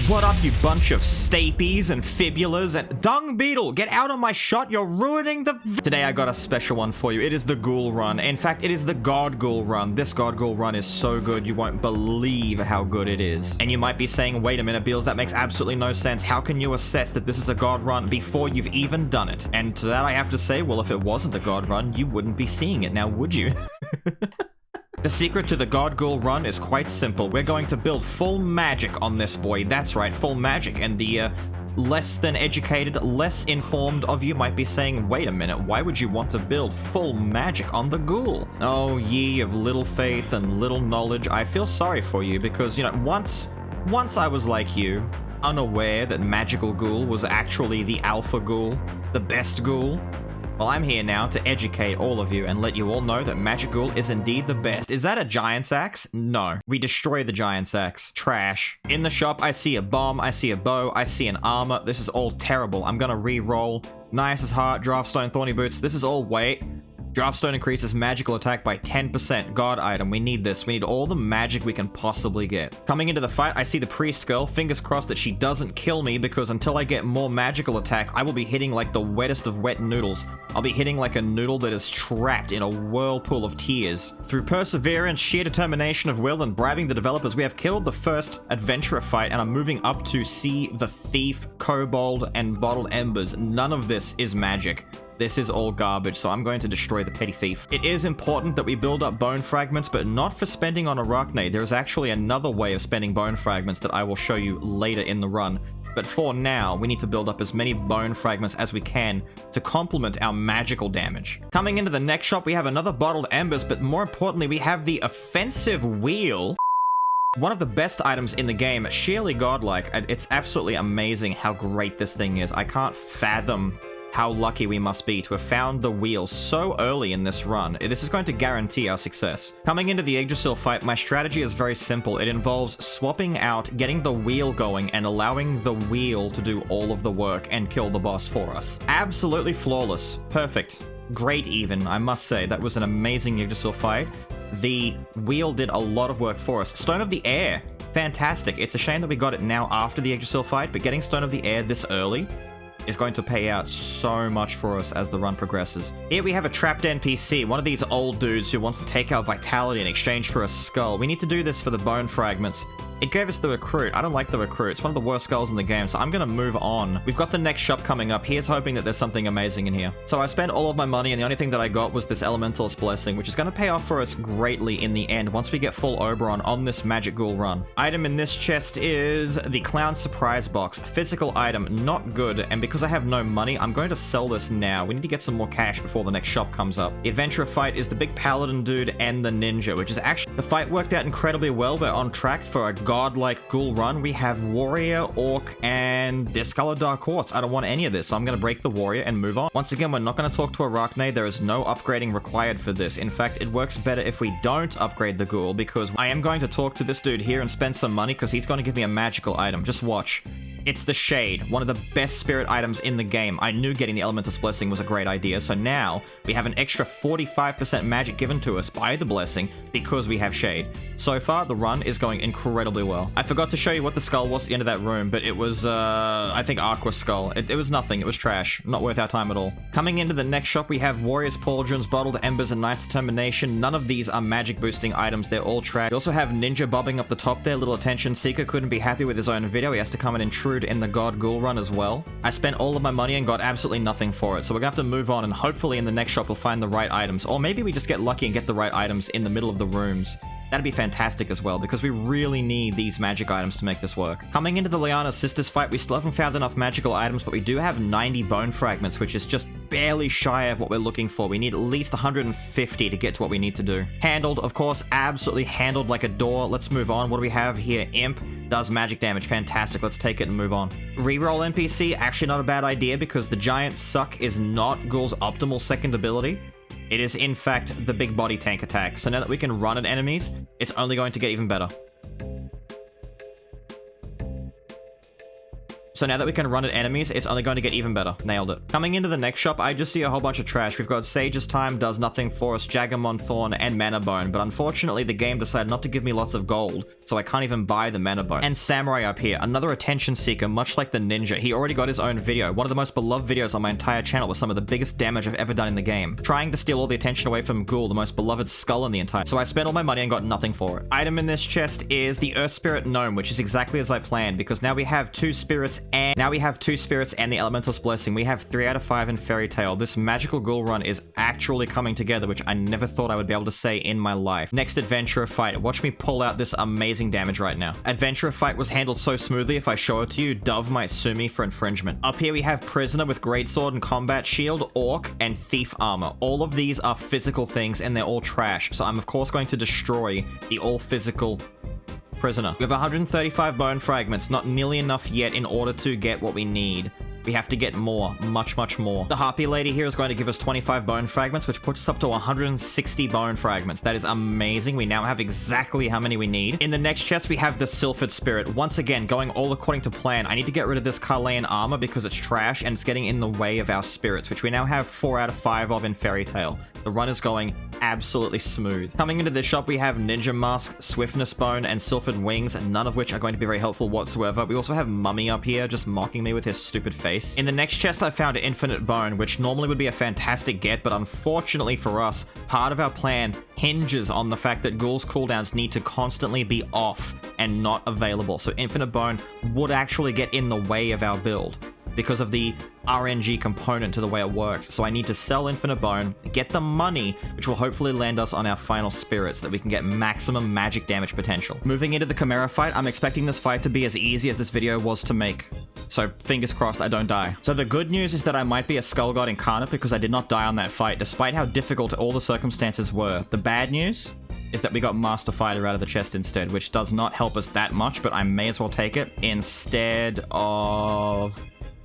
What up, you bunch of stapies and fibulas and dung beetle? Get out of my shot, you're ruining the Today I got a special one for you. It is the ghoul run. In fact, it is the god ghoul run. This god ghoul run is so good, you won't believe how good it is. And you might be saying, wait a minute, Beelz, that makes absolutely no sense. How can you assess that this is a god run before you've even done it? And to that I have to say, well, if it wasn't a god run, you wouldn't be seeing it now, would you? The secret to the God Ghoul run is quite simple. We're going to build full magic on this boy. That's right, full magic. And the less than educated, less informed of you might be saying, wait a minute, why would you want to build full magic on the ghoul? Oh, ye of little faith and little knowledge, I feel sorry for you because, you know, once I was like you, unaware that magical ghoul was actually the alpha ghoul, the best ghoul. Well, I'm here now to educate all of you and let you all know that Magic Ghoul is indeed the best. Is that a giant's axe? No. We destroy the giant's axe. Trash. In the shop, I see a bomb, I see a bow, I see an armor. This is all terrible. I'm gonna re-roll. Nice's heart, Draftstone, Thorny Boots. This is all wait. Draftstone increases magical attack by 10%. God item. We need this. We need all the magic we can possibly get. Coming into the fight, I see the priest girl. Fingers crossed that she doesn't kill me because until I get more magical attack, I will be hitting like the wettest of wet noodles. I'll be hitting like a noodle that is trapped in a whirlpool of tears. Through perseverance, sheer determination of will, and bribing the developers, we have killed the first adventurer fight and are moving up to see the thief, kobold, and bottled embers. None of this is magic. This is all garbage, so I'm going to destroy the petty thief. It is important that we build up bone fragments, but not for spending on Arachnid. There is actually another way of spending bone fragments that I will show you later in the run. But for now, we need to build up as many bone fragments as we can to complement our magical damage. Coming into the next shop, we have another bottled embers, but more importantly, we have the offensive wheel. One of the best items in the game, sheerly godlike. It's absolutely amazing how great this thing is. I can't fathom how lucky we must be to have found the wheel so early in this run. This is going to guarantee our success. Coming into the Yggdrasil fight, my strategy is very simple. It involves swapping out, getting the wheel going, and allowing the wheel to do all of the work and kill the boss for us. Absolutely flawless. Perfect. Great even, I must say. That was an amazing Yggdrasil fight. The wheel did a lot of work for us. Stone of the Air. Fantastic. It's a shame that we got it now after the Yggdrasil fight, but getting Stone of the Air this early is going to pay out so much for us as the run progresses. Here we have a trapped NPC, one of these old dudes who wants to take our vitality in exchange for a skull. We need to do this for the bone fragments. It gave us the recruit. I don't like the recruit. It's one of the worst skulls in the game, so I'm gonna move on. We've got the next shop coming up. Here's hoping that there's something amazing in here. So I spent all of my money, and the only thing that I got was this Elementalist Blessing, which is gonna pay off for us greatly in the end once we get full Oberon on this Magic Ghoul run. Item in this chest is the Clown Surprise Box. Physical item, not good, and because I have no money, I'm going to sell this now. We need to get some more cash before the next shop comes up. The Adventurer fight is the big Paladin dude and the Ninja, which is actually... The fight worked out incredibly well. We're on track for a godlike ghoul run. We have Warrior, Orc, and Discolored Dark Quartz. I don't want any of this, so I'm going to break the Warrior and move on. Once again, we're not going to talk to Arachnid. There is no upgrading required for this. In fact, it works better if we don't upgrade the ghoul, because I am going to talk to this dude here and spend some money, because he's going to give me a magical item. Just watch. It's the Shade, one of the best spirit items in the game. I knew getting the Elementalist Blessing was a great idea, so now we have an extra 45% magic given to us by the Blessing because we have Shade. So far, the run is going incredibly well. I forgot to show you what the skull was at the end of that room, but it was, I think Aqua's skull. It was nothing. It was trash. Not worth our time at all. Coming into the next shop, we have Warrior's Pauldrons, Bottled Embers, and Knight's Determination. None of these are magic boosting items. They're all trash. We also have Ninja bobbing up the top there. Little attention seeker. Couldn't be happy with his own video. He has to come and intrude in the God Ghoul run as well. I spent all of my money and got absolutely nothing for it, so we're gonna have to move on, and hopefully in the next shop we'll find the right items, or maybe we just get lucky and get the right items in the middle of the rooms. That'd be fantastic as well, because we really need these magic items to make this work. Coming into the Liana Sisters fight, we still haven't found enough magical items, but we do have 90 bone fragments, which is just barely shy of what we're looking for. We need at least 150 to get to what we need to do. Handled, of course, absolutely handled like a door. Let's move on. What do we have here? Imp does magic damage. Fantastic. Let's take it and move on. Reroll NPC, actually not a bad idea, because the Giant Suck is not Ghoul's optimal second ability. It is, in fact, the big body tank attack. So now that we can run at enemies, it's only going to get even better. So now that we can run at enemies, it's only going to get even better. Nailed it. Coming into the next shop, I just see a whole bunch of trash. We've got Sage's Time, does nothing for us, Jagamon Thorn, and Mana Bone. But unfortunately, the game decided not to give me lots of gold. so I can't even buy the mana bone. And Samurai up here, another attention seeker, much like the ninja. He already got his own video, one of the most beloved videos on my entire channel with some of the biggest damage I've ever done in the game, trying to steal all the attention away from Ghoul, the most beloved skull in the entire. So I spent all my money and got nothing for it. Item in this chest is the Earth Spirit Gnome, which is exactly as I planned, because now we have 2 spirits and the Elemental's Blessing. We have 3 out of 5 in Fairy Tail. This magical Ghoul run is actually coming together, which I never thought I would be able to say in my life. Next, Adventurer Fight. Watch me pull out this amazing damage right now. Adventurer Fight was handled so smoothly, if I show it to you, Dove might sue me for infringement. Up here we have Prisoner with Greatsword and Combat Shield, Orc, and Thief Armor. All of these are physical things and they're all trash, so I'm of course going to destroy the all-physical Prisoner. We have 135 bone fragments, not nearly enough yet in order to get what we need. We have to get more, much, much more. The Harpy Lady here is going to give us 25 bone fragments, which puts us up to 160 bone fragments. That is amazing. We now have exactly how many we need. In the next chest, we have the Sylphid Spirit. Once again, going all according to plan. I need to get rid of this Carlean armor because it's trash and it's getting in the way of our spirits, which we now have 4 out of 5 of in Fairy Tail. The run is going absolutely smooth. Coming into this shop, we have Ninja Mask, Swiftness Bone, and Sylphid Wings, none of which are going to be very helpful whatsoever. We also have Mummy up here, just mocking me with his stupid face. In the next chest, I found Infinite Bone, which normally would be a fantastic get, but unfortunately for us, part of our plan hinges on the fact that Ghoul's cooldowns need to constantly be off and not available. So Infinite Bone would actually get in the way of our build because of the RNG component to the way it works. So I need to sell Infinite Bone, get the money, which will hopefully land us on our final spirits so that we can get maximum magic damage potential. Moving into the Chimera fight, I'm expecting this fight to be as easy as this video was to make. So fingers crossed I don't die. So the good news is that I might be a Skull God incarnate because I did not die on that fight, despite how difficult all the circumstances were. The bad news is that we got Master Fighter out of the chest instead, which does not help us that much, but I may as well take it instead of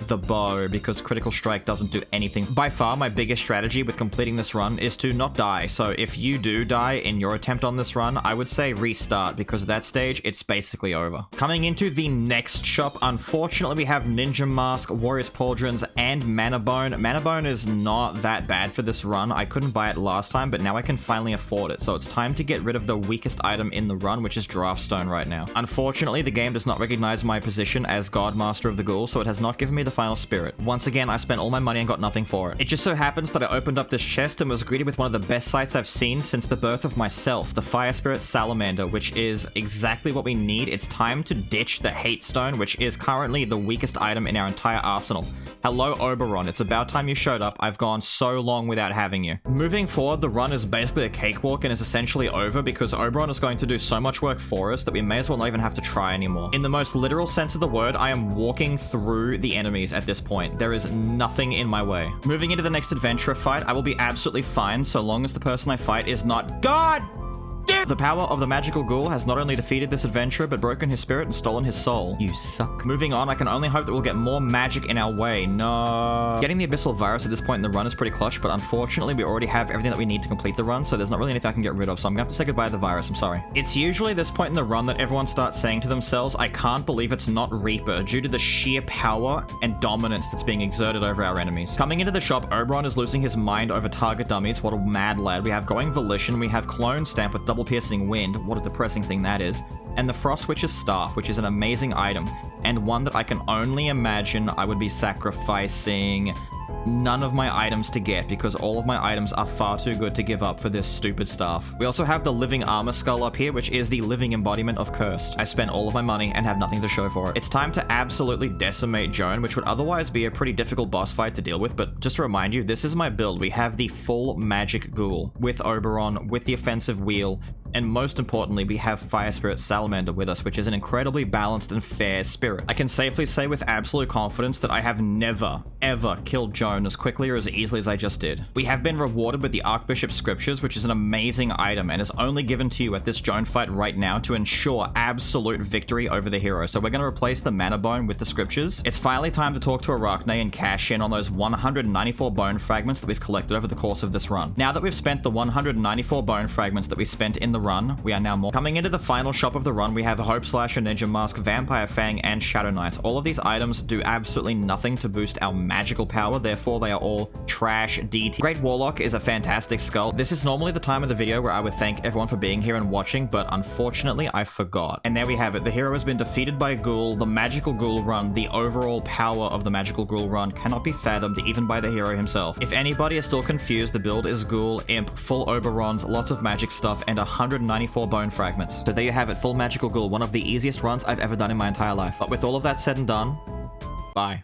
the bow, because critical strike doesn't do anything. By far, my biggest strategy with completing this run is to not die. So if you do die in your attempt on this run, I would say restart, because at that stage, it's basically over. Coming into the next shop, unfortunately, we have Ninja Mask, Warrior's Pauldrons, and Mana Bone. Mana Bone is not that bad for this run. I couldn't buy it last time, but now I can finally afford it. So it's time to get rid of the weakest item in the run, which is Draftstone right now. Unfortunately, the game does not recognize my position as Godmaster of the Ghoul, so it has not given me the final spirit. Once again, I spent all my money and got nothing for it. It just so happens that I opened up this chest and was greeted with one of the best sights I've seen since the birth of myself, the Fire Spirit Salamander, which is exactly what we need. It's time to ditch the Hate Stone, which is currently the weakest item in our entire arsenal. Hello, Oberon. It's about time you showed up. I've gone so long without having you. Moving forward, the run is basically a cakewalk and is essentially over because Oberon is going to do so much work for us that we may as well not even have to try anymore. In the most literal sense of the word, I am walking through the enemies at this point. There is nothing in my way. Moving into the next adventurer fight, I will be absolutely fine so long as the person I fight is not God! The power of the magical ghoul has not only defeated this adventurer, but broken his spirit and stolen his soul. You suck. Moving on, I can only hope that we'll get more magic in our way. No. Getting the Abyssal Virus at this point in the run is pretty clutch, but unfortunately, we already have everything that we need to complete the run, so there's not really anything I can get rid of, so I'm gonna have to say goodbye to the virus. I'm sorry. It's usually this point in the run that everyone starts saying to themselves, I can't believe it's not Reaper, due to the sheer power and dominance that's being exerted over our enemies. Coming into the shop, Oberon is losing his mind over target dummies. What a mad lad. We have Going Volition, we have Clone Stamp with double piercing wind. What a depressing thing that is. And the Frost Witch's Staff, which is an amazing item, and one that I can only imagine I would be sacrificing none of my items to get, because all of my items are far too good to give up for this stupid staff. We also have the Living Armor Skull up here, which is the living embodiment of Cursed. I spent all of my money and have nothing to show for it. It's time to absolutely decimate Joan, which would otherwise be a pretty difficult boss fight to deal with, but just to remind you, this is my build. We have the full magic ghoul with Oberon, with the offensive wheel, and most importantly, we have Fire Spirit Salamander with us, which is an incredibly balanced and fair spirit. I can safely say with absolute confidence that I have never, ever killed Joan as quickly or as easily as I just did. We have been rewarded with the Archbishop's Scriptures, which is an amazing item and is only given to you at this Joan fight right now to ensure absolute victory over the hero. So we're going to replace the Mana Bone with the Scriptures. It's finally time to talk to Arachne and cash in on those 194 bone fragments that we've collected over the course of this run. Now that we've spent the 194 bone fragments that we spent in the the run. We are now more. Coming into the final shop of the run, we have Hope Slasher, Ninja Mask, Vampire Fang, and Shadow Knights. All of these items do absolutely nothing to boost our magical power, therefore they are all trash DT. Great Warlock is a fantastic skull. This is normally the time of the video where I would thank everyone for being here and watching, but unfortunately I forgot. And there we have it. The hero has been defeated by a ghoul. The magical ghoul run, the overall power of the magical ghoul run cannot be fathomed even by the hero himself. If anybody is still confused, the build is ghoul, imp, full Oberons, lots of magic stuff, and 194 bone fragments. So there you have it, full magical ghoul, one of the easiest runs I've ever done in my entire life. But with all of that said and done, bye.